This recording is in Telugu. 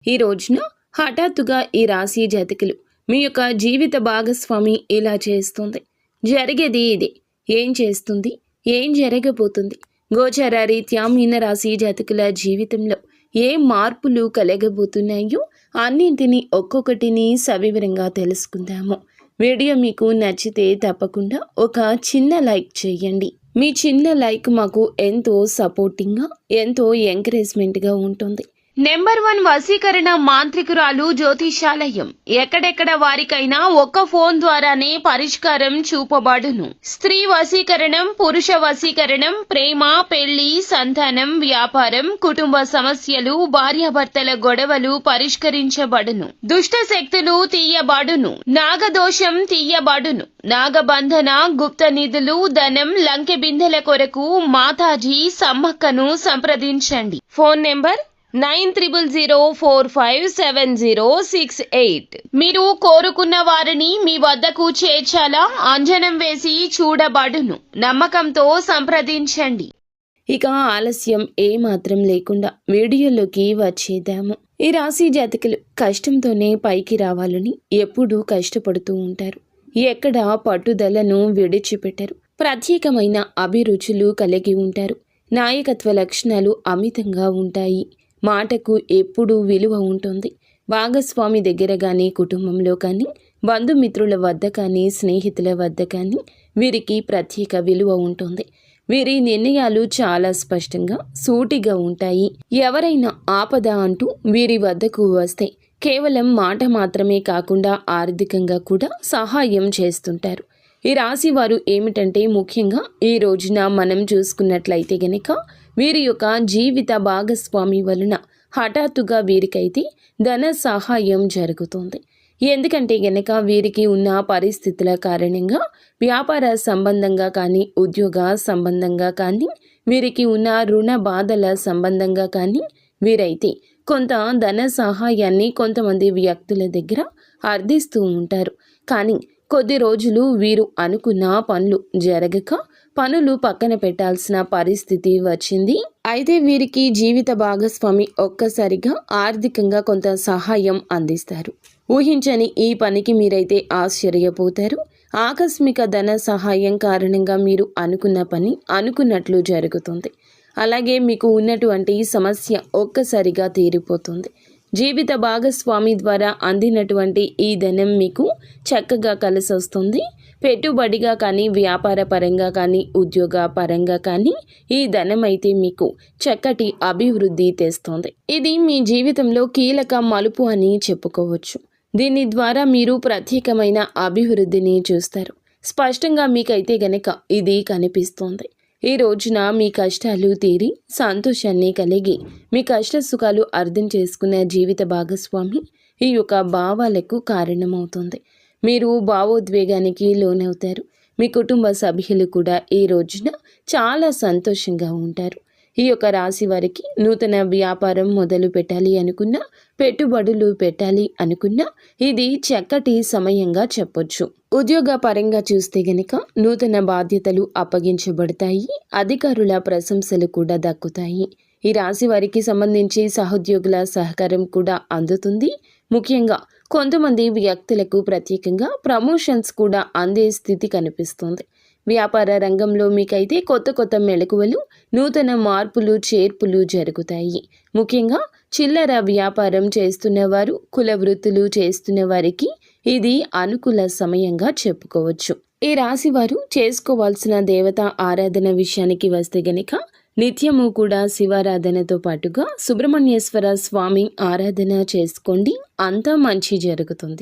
ఈ రోజున హఠాత్తుగా ఈ రాశి జాతకులు మీ యొక్క జీవిత భాగస్వామి ఇలా చేస్తుంది, జరిగేది ఇది, ఏం చేస్తుంది, ఏం జరగబోతుంది, గోచర రీత్యా మీన రాశి జాతకుల జీవితంలో ఏ మార్పులు కలగబోతున్నాయో అన్నింటినీ ఒక్కొక్కటిని సవివరంగా తెలుసుకుందాము. వీడియో మీకు నచ్చితే తప్పకుండా ఒక చిన్న లైక్ చేయండి. మీ చిన్న లైక్ మాకు ఎంతో సపోర్టింగ్గా, ఎంతో ఎంకరేజ్మెంట్గా ఉంటుంది. నెంబర్ 1 వశీకరణ మాంత్రికురాలు జ్యోతిషాలయం. ఎక్కడెక్కడ వారికైనా ఒక్క ఫోన్ ద్వారానే పరిష్కారం చూపబడును. స్త్రీ వశీకరణం, పురుష వశీకరణం, ప్రేమ, పెళ్లి, సంతానం, వ్యాపారం, కుటుంబ సమస్యలు, భార్యాభర్తల గొడవలు పరిష్కరించబడును. దుష్ట శక్తులు తీయబడును. నాగదోషం తీయబడును. నాగబంధన, గుప్త నిధులు, ధనం, లంకె బిందెల కొరకు మాతాజీ సమ్మక్కను సంప్రదించండి. Phone number 9000457068. మీరు కోరుకున్న వారిని మీ వద్దకు చేర్చాలా? అంజనం వేసి చూడబడును. నమ్మకంతో సంప్రదించండి. ఇక ఆలస్యం ఏమాత్రం లేకుండా వీడియోలోకి వచ్చేద్దాము. ఈ రాశి జాతకులు కష్టంతోనే పైకి రావాలని ఎప్పుడూ కష్టపడుతూ ఉంటారు. ఎక్కడ పట్టుదలను విడిచిపెట్టరు. ప్రత్యేకమైన అభిరుచులు కలిగి ఉంటారు. నాయకత్వ లక్షణాలు అమితంగా ఉంటాయి. మాటకు ఎప్పుడూ విలువ ఉంటుంది. భాగస్వామి దగ్గర కానీ, కుటుంబంలో కానీ, బంధుమిత్రుల వద్ద కానీ, స్నేహితుల వద్ద కానీ వీరికి ప్రత్యేక విలువ ఉంటుంది. వీరి నిర్ణయాలు చాలా స్పష్టంగా, సూటిగా ఉంటాయి. ఎవరైనా ఆపద అంటూ వీరి వద్దకు వస్తే కేవలం మాట మాత్రమే కాకుండా ఆర్థికంగా కూడా సహాయం చేస్తుంటారు. ఈ రాశి వారు ఏమిటంటే ముఖ్యంగా ఈ రోజున మనం చూసుకున్నట్లయితే గనక వీరి యొక్క జీవిత భాగస్వామి వలన హఠాత్తుగా వీరికైతే ధన సహాయం జరుగుతుంది. ఎందుకంటే గనక వీరికి ఉన్న పరిస్థితుల కారణంగా వ్యాపార సంబంధంగా కానీ, ఉద్యోగ సంబంధంగా కానీ, వీరికి ఉన్న రుణ బాధల సంబంధంగా కానీ వీరైతే కొంత ధన సహాయాన్ని కొంతమంది వ్యక్తుల దగ్గర అర్థిస్తూ ఉంటారు. కానీ కొద్ది రోజులు వీరు అనుకున్న పనులు జరగక పనులు పక్కన పెట్టాల్సిన పరిస్థితి వచ్చింది. అయితే వీరికి జీవిత భాగస్వామి ఒక్కసారిగా ఆర్థికంగా కొంత సహాయం అందిస్తారు. ఊహించని ఈ పనికి మీరైతే ఆశ్చర్యపోతారు. ఆకస్మిక ధన సహాయం కారణంగా మీరు అనుకున్న పని అనుకున్నట్లు జరుగుతుంది. అలాగే మీకు ఉన్నటువంటి సమస్య ఒక్కసారిగా తీరిపోతుంది. జీవిత భాగస్వామి ద్వారా అందినటువంటి ఈ ధనం మీకు చక్కగా కలిసి వస్తుంది. పెట్టుబడిగా కానీ, వ్యాపార పరంగా కానీ, ఉద్యోగ పరంగా కానీ ఈ ధనం అయితే మీకు చక్కటి అభివృద్ధి తెస్తుంది. ఇది మీ జీవితంలో కీలక మలుపు అని చెప్పుకోవచ్చు. దీని ద్వారా మీరు ప్రత్యేకమైన అభివృద్ధిని చూస్తారు. స్పష్టంగా మీకైతే గనక ఇది కనిపిస్తోంది. ఈ రోజున మీ కష్టాలు తీరి సంతోషాన్ని కలిగి మీ కష్ట సుఖాలు అర్థం చేసుకున్న జీవిత భాగస్వామి ఈ యొక్క భావాలకు కారణమవుతుంది. మీరు భావోద్వేగానికి లోనవుతారు. మీ కుటుంబ సభ్యులు కూడా ఈ రోజున చాలా సంతోషంగా ఉంటారు. ఈ యొక్క రాశి వారికి నూతన వ్యాపారం మొదలు పెట్టాలి అనుకున్నా, పెట్టుబడులు పెట్టాలి అనుకున్నా ఇది చక్కటి సమయంగా చెప్పొచ్చు. ఉద్యోగ పరంగా చూస్తే గనక నూతన బాధ్యతలు అప్పగించబడతాయి. అధికారుల ప్రశంసలు కూడా దక్కుతాయి. ఈ రాశి వారికి సంబంధించి సహోద్యోగుల సహకారం కూడా అందుతుంది. ముఖ్యంగా కొంతమంది వ్యక్తులకు ప్రత్యేకంగా ప్రమోషన్స్ కూడా అందే స్థితి కనిపిస్తుంది. వ్యాపార రంగంలో మీకైతే కొత్త కొత్త మెళకువలు, నూతన మార్పులు, చేర్పులు జరుగుతాయి. ముఖ్యంగా చిల్లర వ్యాపారం చేస్తున్నవారు, కుల వృత్తులు చేస్తున్న వారికి ఇది అనుకూల సమయంగా చెప్పుకోవచ్చు. ఈ రాశి వారు చేసుకోవాల్సిన దేవత ఆరాధన విషయానికి వస్తే గనక నిత్యము కూడా శివారాధనతో పాటుగా సుబ్రహ్మణ్యేశ్వర స్వామి ఆరాధన చేసుకోండి. అంతా మంచి జరుగుతుంది.